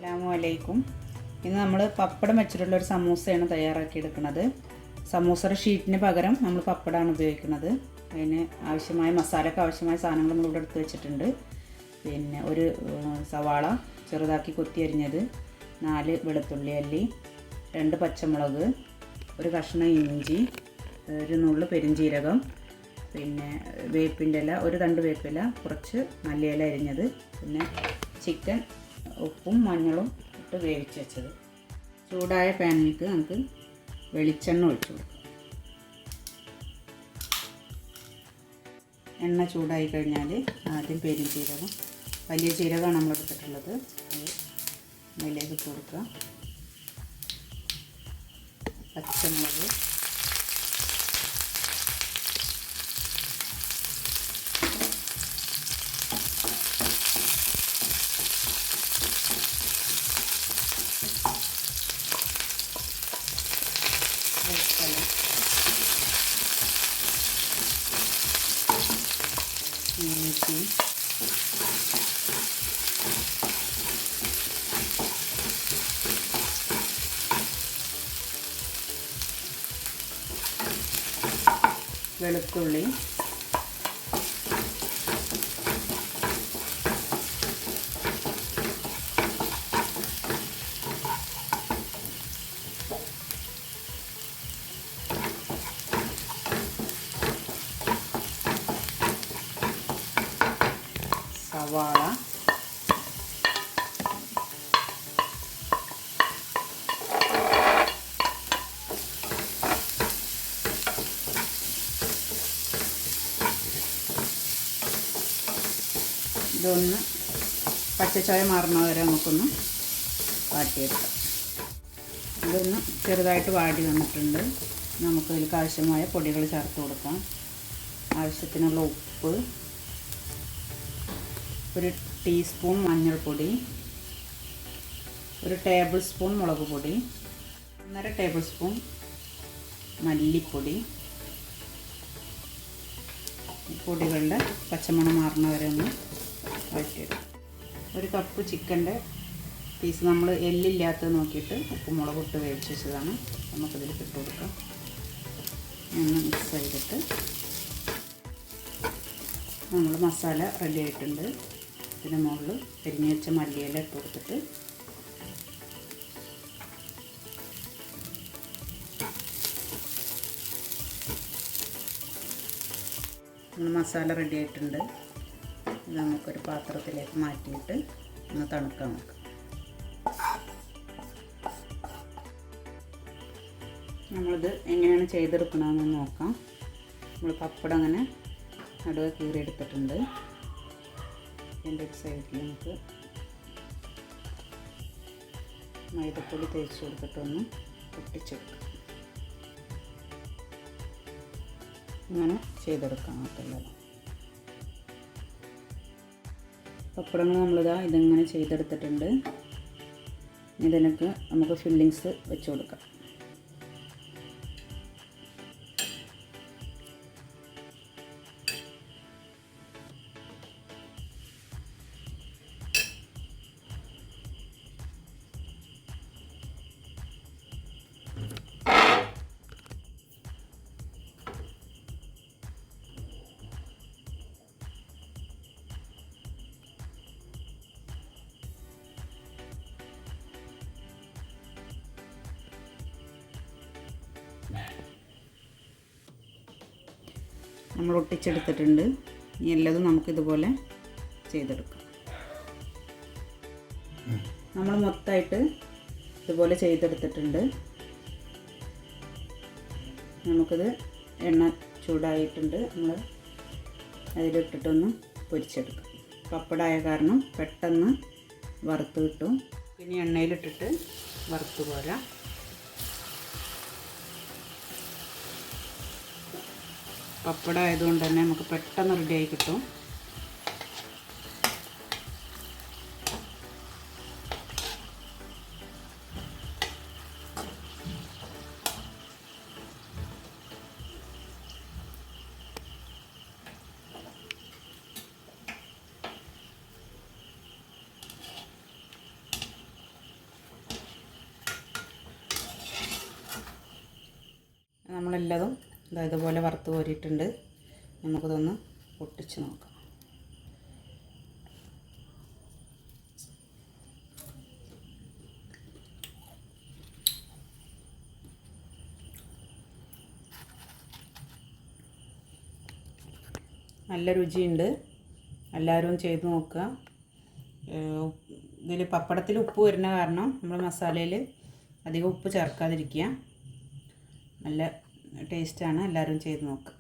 അസ്സലാമലൈക്കും. ഇന്ന് നമ്മൾ പപ്പടം വെച്ചിട്ടുള്ള ഒരു സമൂസയാണ് തയ്യാറാക്കിയെടുക്കുന്നത്. സമൂസയുടെ ഷീറ്റിന് പകരം നമ്മൾ പപ്പടമാണ് ഉപയോഗിക്കുന്നത്. അതിന് ആവശ്യമായ മസാലയ്ക്ക് ആവശ്യമായ സാധനങ്ങൾ നമ്മളിവിടെ എടുത്ത് വെച്ചിട്ടുണ്ട്. പിന്നെ ഒരു സവാള ചെറുതാക്കി കൊത്തി അരിഞ്ഞത്, 4 വെളുത്തുള്ളി അല്ലി, 2 പച്ചമുളക്, ഒരു കഷ്ണം ഇഞ്ചി, ഒരു നുള്ളു പെരിഞ്ചീരകം, പിന്നെ വേപ്പിൻ്റെ ഇല, ഒരു തണ്ട് വേപ്പില, കുറച്ച് മല്ലിയില അരിഞ്ഞത്, പിന്നെ ചിക്കൻ ഉപ്പും മഞ്ഞളും ഇട്ട് വേവിച്ച് വെച്ചത്. ചൂടായ പാനിലേക്ക് നമുക്ക് വെളിച്ചെണ്ണ ഒഴിച്ചു കൊടുക്കാം. എണ്ണ ചൂടായി കഴിഞ്ഞാൽ ആദ്യം പെരിഞ്ചീരകം, വലിയ ജീരകമാണ് നമ്മൾ എടുത്തിട്ടുള്ളത്, അത് അതിലേക്ക് ഇട്ട് കൊടുക്കുക. പച്ചമുളക്, ഇഞ്ചി, വെളുത്തുള്ളി, സവാള, ഇതൊന്ന് പച്ചച്ചോയ മാറുന്ന വരെ നമുക്കൊന്ന് വാട്ടിയെടുക്കാം. ഇതൊന്ന് ചെറുതായിട്ട് വാടി വന്നിട്ടുണ്ട്. നമുക്കതിലേക്ക് ആവശ്യമായ പൊടികൾ ചേർത്ത് കൊടുക്കാം. ആവശ്യത്തിനുള്ള ഉപ്പ്, ഒരു ടീസ്പൂൺ മഞ്ഞൾപ്പൊടി, ഒരു ടേബിൾ സ്പൂൺ മുളക് പൊടി, 1.5 ടേബിൾ സ്പൂൺ മല്ലിപ്പൊടി. പൊടികളുടെ പച്ചമണം മാറുന്ന വരെ ഒന്ന് വഴറ്റിയെടുക്കും. ഒരു കപ്പ് ചിക്കൻ്റെ പീസ് നമ്മൾ എല്ലില്ലാത്തത് നോക്കിയിട്ട് ഉപ്പും മുളകും ഇട്ട് വേവിച്ച് വെച്ചതാണ്. നമുക്കിതിൽ ഇട്ട് കൊടുക്കാം. ഒന്ന് മിക്സ് ചെയ്തിട്ട് നമ്മൾ മസാല റെഡി ആയിട്ടുണ്ട്. ഇതിന് മുകളിൽ അരിഞ്ഞ് വെച്ച മല്ലിയില ഇട്ട് കൊടുത്തിട്ട് മസാല റെഡി ആയിട്ടുണ്ട്. ഇത് നമുക്കൊരു പാത്രത്തിലേക്ക് മാറ്റിയിട്ട് ഒന്ന് തണുക്കാൻ വെക്കാം. നമ്മളിത് എങ്ങനെയാണ് ചെയ്തെടുക്കണമെന്ന് നോക്കാം. നമ്മൾ പപ്പടം അങ്ങനെ നടുവ് കീറിയെടുത്തിട്ടുണ്ട്. എൻ്റെ ഒരു സൈഡിൽ നമുക്ക് മൈദപ്പൊടി തേച്ച് കൊടുത്തിട്ടൊന്ന് പൊട്ടിച്ചെടുക്കാം. ഇങ്ങനെ ചെയ്തെടുക്കാം. നമുക്കെല്ലാം പപ്പടങ്ങൾ ഇതിങ്ങനെ ചെയ്തെടുത്തിട്ടുണ്ട്. ഇതിനൊക്കെ നമുക്ക് ഫില്ലിങ്സ് വെച്ച് കൊടുക്കാം. നമ്മൾ ഒട്ടിച്ചെടുത്തിട്ടുണ്ട്. ഇനി എല്ലാതും നമുക്കിതുപോലെ ചെയ്തെടുക്കാം. നമ്മൾ മൊത്തമായിട്ട് ഇതുപോലെ ചെയ്തെടുത്തിട്ടുണ്ട്. നമുക്കിത് എണ്ണ ചൂടായിട്ടുണ്ട്. നമ്മൾ അതിലിട്ടിട്ടൊന്ന് പൊരിച്ചെടുക്കാം. പപ്പടമായ കാരണം പെട്ടെന്ന് വറുത്ത് കിട്ടും. പിന്നെ എണ്ണയിലിട്ടിട്ട് വറുത്ത് പോരാം. പപ്പടം ആയതുകൊണ്ട് തന്നെ നമുക്ക് പെട്ടെന്ന് റെഡിയായി കിട്ടും. പപ്പടമെല്ലതും ഇതുപോലെ വറുത്ത് കോരിയിട്ടുണ്ട്. നമുക്കിതൊന്ന് പൊട്ടിച്ച് നോക്കാം. നല്ല രുചിയുണ്ട്. എല്ലാവരും ചെയ്ത് നോക്കുക. ഇതിൽ പപ്പടത്തിൽ ഉപ്പ് വരുന്ന കാരണം നമ്മൾ മസാലയിൽ അധികം ഉപ്പ് ചേർക്കാതിരിക്കുക. നല്ല ടേസ്റ്റാണ്. എല്ലാവരും ചെയ്ത് നോക്കുക.